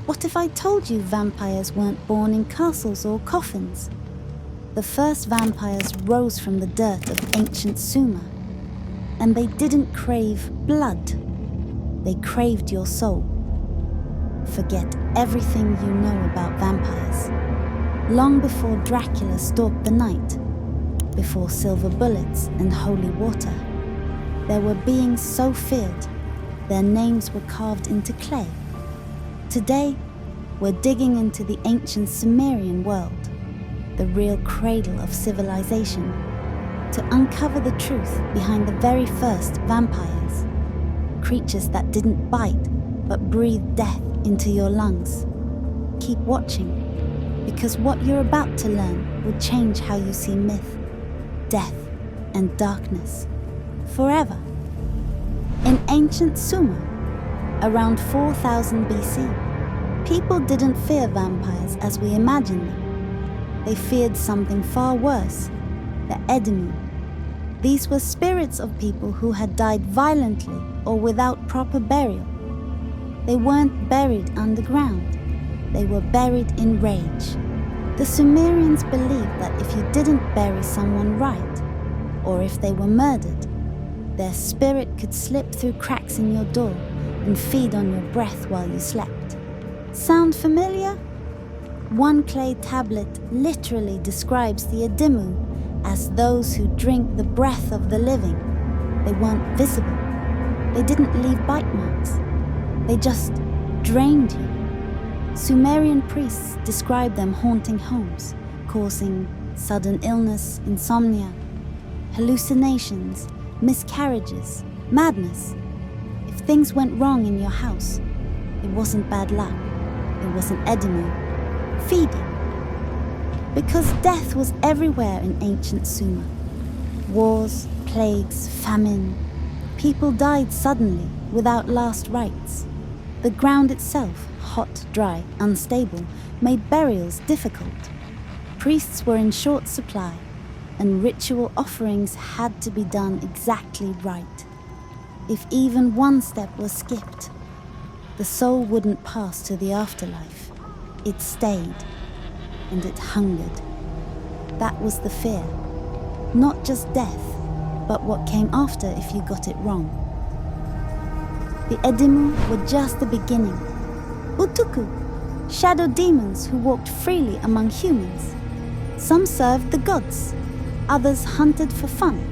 What if I told you vampires weren't born in castles or coffins? The first vampires rose from the dirt of ancient Sumer, and they didn't crave blood. They craved your soul. Forget everything you know about vampires. Long before Dracula stalked the night, before silver bullets and holy water, there were beings so feared, their names were carved into clay. Today, we're digging into the ancient Sumerian world, the real cradle of civilization, to uncover the truth behind the very first vampires, creatures that didn't bite but breathed death into your lungs. Keep watching, because what you're about to learn will change how you see myth, death, and darkness forever. In ancient Sumer, around 4000 BC, people didn't fear vampires as we imagine them. They feared something far worse, the Edimmu. These were spirits of people who had died violently or without proper burial. They weren't buried underground. They were buried in rage. The Sumerians believed that if you didn't bury someone right, or if they were murdered, their spirit could slip through cracks in your door and feed on your breath while you slept. Sound familiar? One clay tablet literally describes the Edimmu as those who drink the breath of the living. They weren't visible. They didn't leave bite marks. They just drained you. Sumerian priests described them haunting homes, causing sudden illness, insomnia, hallucinations, miscarriages, madness. If things went wrong in your house, it wasn't bad luck. It wasn't Edimmu feeding. Because death was everywhere in ancient Sumer. Wars, plagues, famine. People died suddenly, without last rites. The ground itself, hot, dry, unstable, made burials difficult. Priests were in short supply, and ritual offerings had to be done exactly right. If even one step was skipped, the soul wouldn't pass to the afterlife. It stayed, and it hungered. That was the fear. Not just death, but what came after if you got it wrong. The Edimmu were just the beginning. Utukku, shadow demons who walked freely among humans. Some served the gods, others hunted for fun.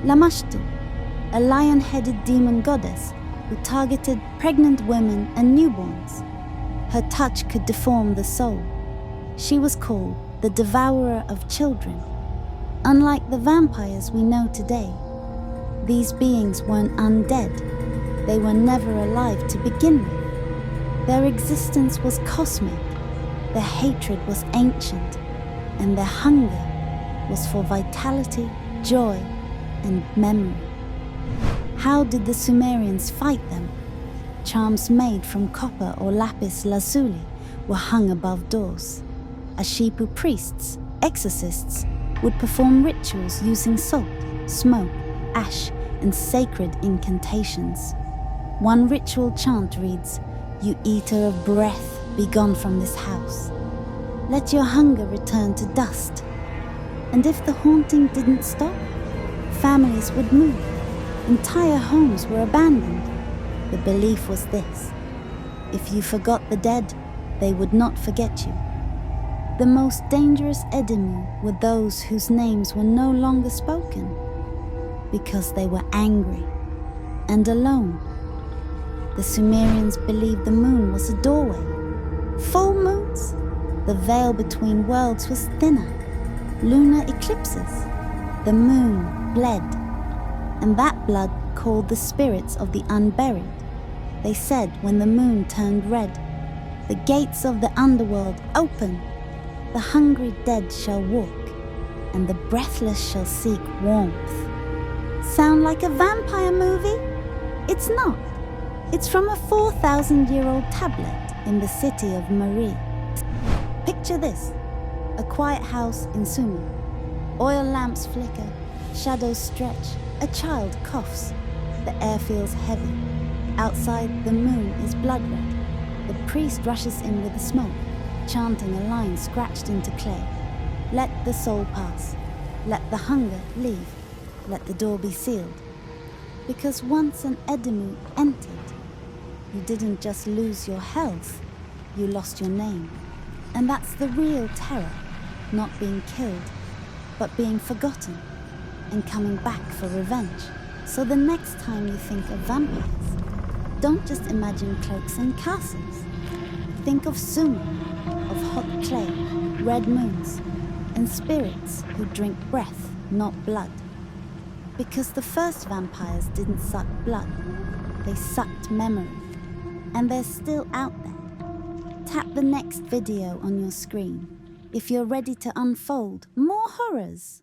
Lamashtu, a lion-headed demon goddess who targeted pregnant women and newborns. Her touch could deform the soul. She was called the devourer of children. Unlike the vampires we know today, these beings weren't undead. They were never alive to begin with. Their existence was cosmic, their hatred was ancient, and their hunger was for vitality, joy, and memory. How did the Sumerians fight them? Charms made from copper or lapis lazuli were hung above doors. Ashipu priests, exorcists, would perform rituals using salt, smoke, ash, and sacred incantations. One ritual chant reads, "You eater of breath, be gone from this house. Let your hunger return to dust." And if the haunting didn't stop, families would move. Entire homes were abandoned. The belief was this: if you forgot the dead, they would not forget you. The most dangerous Edimmu were those whose names were no longer spoken, because they were angry and alone. The Sumerians believed the moon was a doorway. Full moons, the veil between worlds was thinner. Lunar eclipses, the moon bled, and that blood called the spirits of the unburied. They said when the moon turned red, the gates of the underworld open, the hungry dead shall walk, and the breathless shall seek warmth. Sound like a vampire movie? It's not. It's from a 4,000-year-old tablet in the city of Sumeria. Picture this: a quiet house in Sumer. Oil lamps flicker, shadows stretch, a child coughs. The air feels heavy. Outside, the moon is blood red. The priest rushes in with the smoke, chanting a line scratched into clay. Let the soul pass. Let the hunger leave. Let the door be sealed. Because once an Edimmu entered, you didn't just lose your health, you lost your name. And that's the real terror, not being killed, but being forgotten and coming back for revenge. So the next time you think of vampires, don't just imagine cloaks and castles. Think of Sumer, of hot clay, red moons, and spirits who drink breath, not blood. Because the first vampires didn't suck blood, they sucked memory. And they're still out there. Tap the next video on your screen if you're ready to unfold more horrors.